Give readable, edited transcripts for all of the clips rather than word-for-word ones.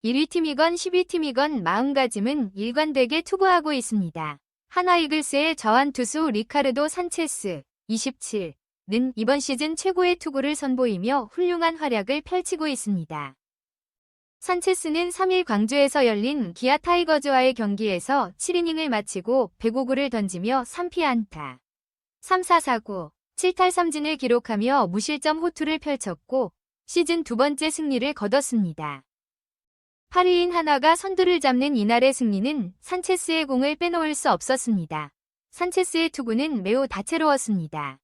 1위 팀이건 10위 팀이건 마음가짐은 일관되게 투구하고 있습니다. 한화 이글스의 저한 투수 리카르도 산체스 27는 이번 시즌 최고의 투구를 선보이며 훌륭한 활약을 펼치고 있습니다. 산체스는 3일 광주에서 열린 기아 타이거즈와의 경기에서 7이닝을 마치고 105구를 던지며 3피안타, 3사4구, 7탈3진을 기록하며 무실점 호투를 펼쳤고 시즌 두 번째 승리를 거뒀습니다. 8위인 한화가 선두를 잡는 이날의 승리는 산체스의 공을 빼놓을 수 없었습니다. 산체스의 투구는 매우 다채로웠습니다.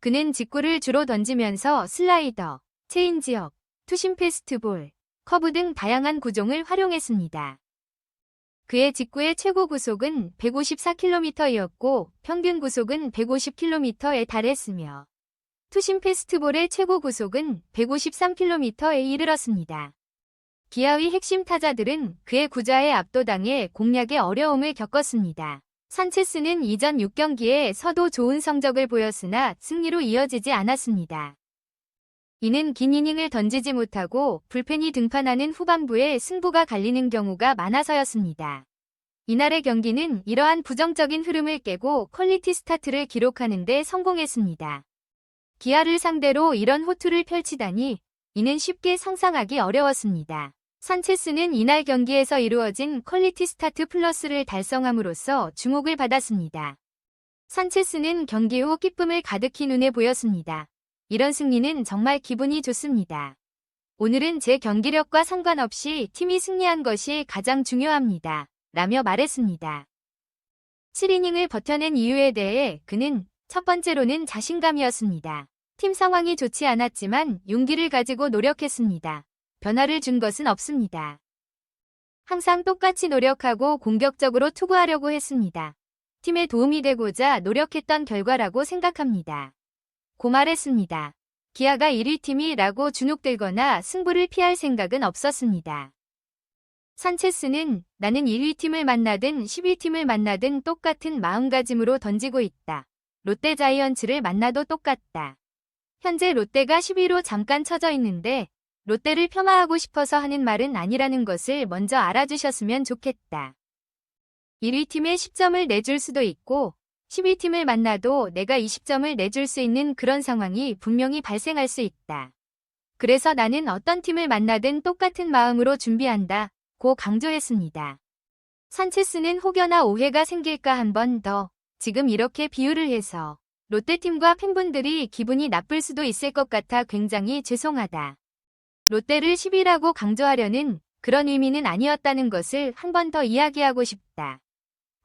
그는 직구를 주로 던지면서 슬라이더, 체인지업, 투심 패스트볼, 커브 등 다양한 구종을 활용했습니다. 그의 직구의 최고 구속은 154km이었고 평균 구속은 150km에 달했으며 투심 패스트볼의 최고 구속은 153km에 이르렀습니다. 기아의 핵심 타자들은 그의 구자에 압도당해 공략에 어려움을 겪었습니다. 산체스는 이전 6경기에서도 좋은 성적을 보였으나 승리로 이어지지 않았습니다. 이는 긴 이닝을 던지지 못하고 불펜이 등판하는 후반부에 승부가 갈리는 경우가 많아서였습니다. 이날의 경기는 이러한 부정적인 흐름을 깨고 퀄리티 스타트를 기록하는 데 성공했습니다. 기아를 상대로 이런 호투를 펼치다니 이는 쉽게 상상하기 어려웠습니다. 산체스는 이날 경기에서 이루어진 퀄리티 스타트 플러스를 달성함으로써 주목을 받았습니다. 산체스는 경기 후 기쁨을 가득히 눈에 보였습니다. 이런 승리는 정말 기분이 좋습니다. 오늘은 제 경기력과 상관없이 팀이 승리한 것이 가장 중요합니다. 라며 말했습니다. 7이닝을 버텨낸 이유에 대해 그는 첫 번째로는 자신감이었습니다. 팀 상황이 좋지 않았지만 용기를 가지고 노력했습니다. 변화를 준 것은 없습니다. 항상 똑같이 노력하고 공격적으로 투구하려고 했습니다. 팀에 도움이 되고자 노력했던 결과라고 생각합니다. 고 말했습니다. 기아가 1위 팀이라고 주눅들거나 승부를 피할 생각은 없었습니다. 산체스는 나는 1위 팀을 만나든 10위 팀을 만나든 똑같은 마음가짐으로 던지고 있다. 롯데 자이언츠를 만나도 똑같다. 현재 롯데가 10위로 잠깐 처져 있는데 롯데를 폄하하고 싶어서 하는 말은 아니라는 것을 먼저 알아주셨으면 좋겠다. 1위 팀에 10점을 내줄 수도 있고 12팀을 만나도 내가 20점을 내줄 수 있는 그런 상황이 분명히 발생할 수 있다. 그래서 나는 어떤 팀을 만나든 똑같은 마음으로 준비한다. 고 강조했습니다. 산체스는 혹여나 오해가 생길까 한 번 더 지금 이렇게 비유를 해서 롯데팀과 팬분들이 기분이 나쁠 수도 있을 것 같아 굉장히 죄송하다. 롯데를 10위라고 강조하려는 그런 의미는 아니었다는 것을 한 번 더 이야기하고 싶다.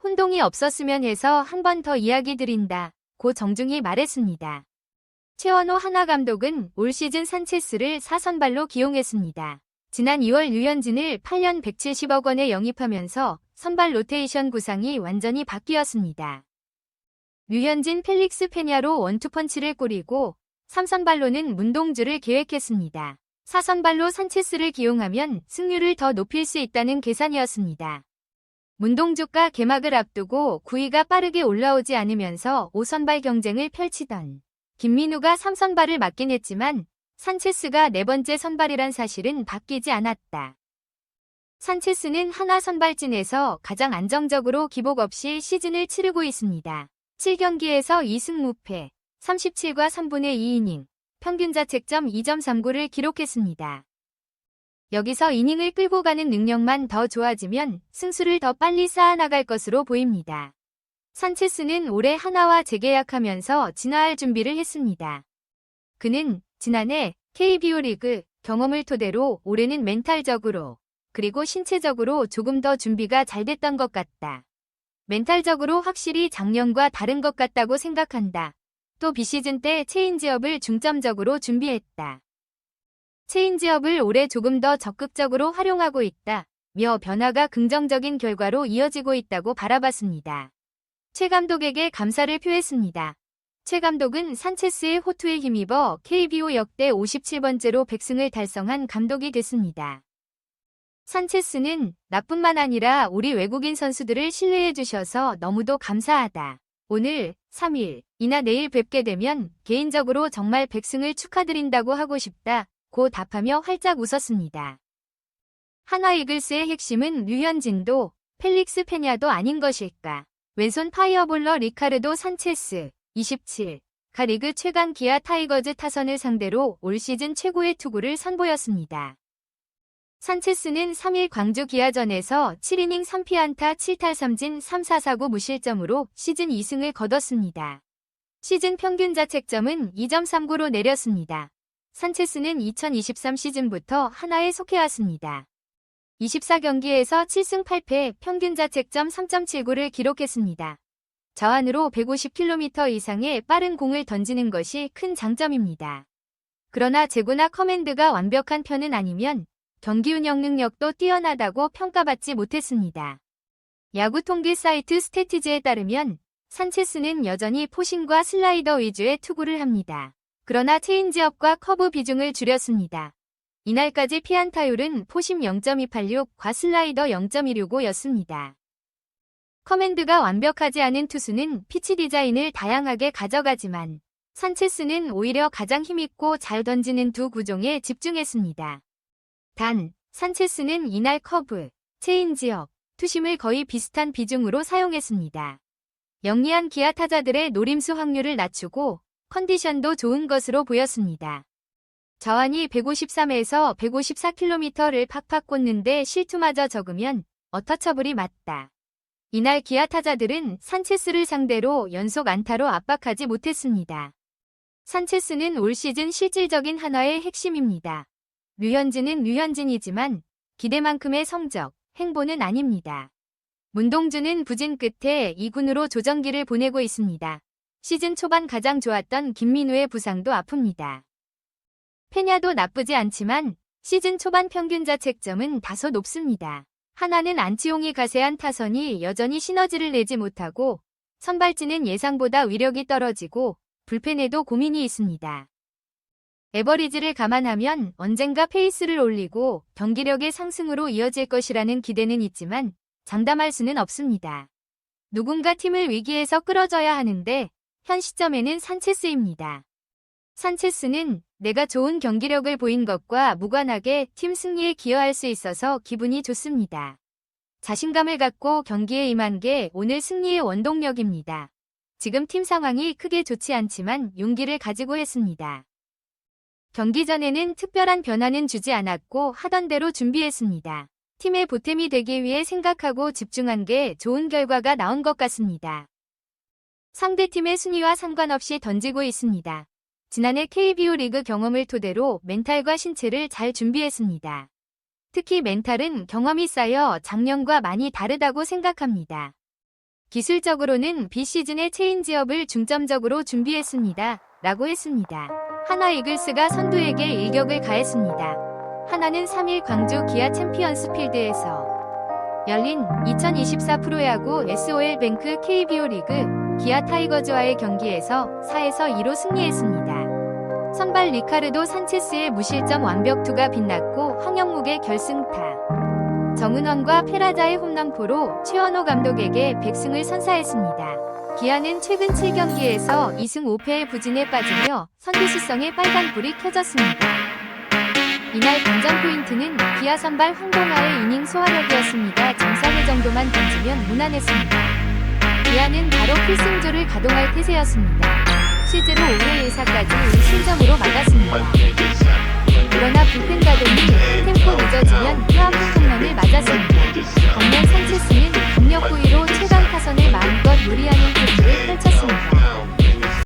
혼동이 없었으면 해서 한 번 더 이야기 드린다. 고 정중히 말했습니다. 최원호 한화 감독은 올 시즌 산체스를 4선발로 기용했습니다. 지난 2월 류현진을 8년 170억 원에 영입하면서 선발 로테이션 구상이 완전히 바뀌었습니다. 류현진 펠릭스 페냐로 원투펀치를 꾸리고 3선발로는 문동주를 계획했습니다. 4선발로 산체스를 기용하면 승률을 더 높일 수 있다는 계산이었습니다. 문동주가 개막을 앞두고 9위가 빠르게 올라오지 않으면서 5선발 경쟁을 펼치던 김민우가 3선발을 맡긴 했지만 산체스가 네 번째 선발이란 사실은 바뀌지 않았다. 산체스는 한화 선발진에서 가장 안정적으로 기복 없이 시즌을 치르고 있습니다. 7경기에서 2승 무패, 37과 3분의 2이닝, 평균 자책점 2.39를 기록했습니다. 여기서 이닝을 끌고 가는 능력만 더 좋아지면 승수를 더 빨리 쌓아나갈 것으로 보입니다. 산체스는 올해 한화와 재계약하면서 진화할 준비를 했습니다. 그는 지난해 KBO 리그 경험을 토대로 올해는 멘탈적으로 그리고 신체적으로 조금 더 준비가 잘 됐던 것 같다. 멘탈적으로 확실히 작년과 다른 것 같다고 생각한다. 또 비시즌 때 체인지업을 중점적으로 준비했다. 체인지업을 올해 조금 더 적극적으로 활용하고 있다. 며 변화가 긍정적인 결과로 이어지고 있다고 바라봤습니다. 최 감독에게 감사를 표했습니다. 최 감독은 산체스의 호투에 힘입어 KBO 역대 57번째로 100승을 달성한 감독이 됐습니다. 산체스는 나뿐만 아니라 우리 외국인 선수들을 신뢰해 주셔서 너무도 감사하다. 오늘 3일 이나 내일 뵙게 되면 개인적으로 정말 100승을 축하드린다고 하고 싶다. 고 답하며 활짝 웃었습니다. 한화 이글스의 핵심은 류현진도 펠릭스 페냐도 아닌 것일까. 왼손 파이어볼러 리카르도 산체스 27가 리그 최강 기아 타이거즈 타선을 상대로 올 시즌 최고의 투구를 선보였습니다. 산체스는 3일 광주 기아전에서 7이닝 3피안타 7탈3진 3사사구 무실점으로 시즌 2승을 거뒀습니다. 시즌 평균 자책점은 2.39로 내렸습니다. 산체스는 2023 시즌부터 한화에 속해왔습니다. 24경기에서 7승 8패 평균 자책점 3.79를 기록했습니다. 자완으로 150km 이상의 빠른 공을 던지는 것이 큰 장점입니다. 그러나 제구나 커맨드가 완벽한 편은 아니면 경기 운영 능력도 뛰어나다고 평가받지 못했습니다. 야구 통계 사이트 스태티즈에 따르면 산체스는 여전히 포심과 슬라이더 위주의 투구를 합니다. 그러나 체인지업과 커브 비중을 줄였습니다. 이날까지 피안타율은 포심 0.286과 슬라이더 0.165였습니다. 커맨드가 완벽하지 않은 투수는 피치 디자인을 다양하게 가져가지만 산체스는 오히려 가장 힘있고 잘 던지는 두 구종에 집중했습니다. 단, 산체스는 이날 커브, 체인지업, 투심을 거의 비슷한 비중으로 사용했습니다. 영리한 기아 타자들의 노림수 확률을 낮추고 컨디션도 좋은 것으로 보였습니다. 자완이 153에서 154km를 팍팍 꽂는데 실투마저 적으면 어터처블이 맞다. 이날 기아 타자들은 산체스를 상대로 연속 안타로 압박하지 못했습니다. 산체스는 올 시즌 실질적인 한화의 핵심입니다. 류현진은 류현진이지만 기대만큼의 성적, 행보는 아닙니다. 문동주는 부진 끝에 2군으로 조정기를 보내고 있습니다. 시즌 초반 가장 좋았던 김민우의 부상도 아픕니다. 페냐도 나쁘지 않지만 시즌 초반 평균 자책점은 다소 높습니다. 한화는 안치홍이 가세한 타선이 여전히 시너지를 내지 못하고 선발진은 예상보다 위력이 떨어지고 불펜에도 고민이 있습니다. 에버리지를 감안하면 언젠가 페이스를 올리고 경기력의 상승으로 이어질 것이라는 기대는 있지만 장담할 수는 없습니다. 누군가 팀을 위기에서 끌어줘야 하는데 현 시점에는 산체스입니다. 산체스는 내가 좋은 경기력을 보인 것과 무관하게 팀 승리에 기여할 수 있어서 기분이 좋습니다. 자신감을 갖고 경기에 임한 게 오늘 승리의 원동력입니다. 지금 팀 상황이 크게 좋지 않지만 용기를 가지고 했습니다. 경기 전에는 특별한 변화는 주지 않았고 하던 대로 준비했습니다. 팀의 보탬이 되기 위해 생각하고 집중한 게 좋은 결과가 나온 것 같습니다. 상대팀의 순위와 상관없이 던지고 있습니다. 지난해 KBO 리그 경험을 토대로 멘탈과 신체를 잘 준비했습니다. 특히 멘탈은 경험이 쌓여 작년과 많이 다르다고 생각합니다. 기술적으로는 비시즌의 체인지업을 중점적으로 준비했습니다. 라고 했습니다. 한화 이글스가 선두에게 일격을 가했습니다. 한화는 3일 광주 기아 챔피언스 필드에서 열린 2024 프로야구 SOL뱅크 KBO 리그 기아 타이거즈와의 경기에서 4에서 2로 승리했습니다. 선발 리카르도 산체스의 무실점 완벽투가 빛났고 황영묵의 결승타, 정은원과 페라자의 홈런포로 최원호 감독에게 100승을 선사했습니다. 기아는 최근 7경기에서 2승 5패의 부진에 빠지며 선두수성의 빨간불이 켜졌습니다. 이날 관전 포인트는 기아 선발 황동아의 이닝 소화력이었습니다. 정상의 정도만 던지면 무난했습니다. 기아는 바로 필승조를 가동할 태세였습니다. 실제로 5회 1사까지 실점으로 막았습니다. 그러나 불펜 가동이 템포 늦어지면 파워풀 홈런을 맞았습니다.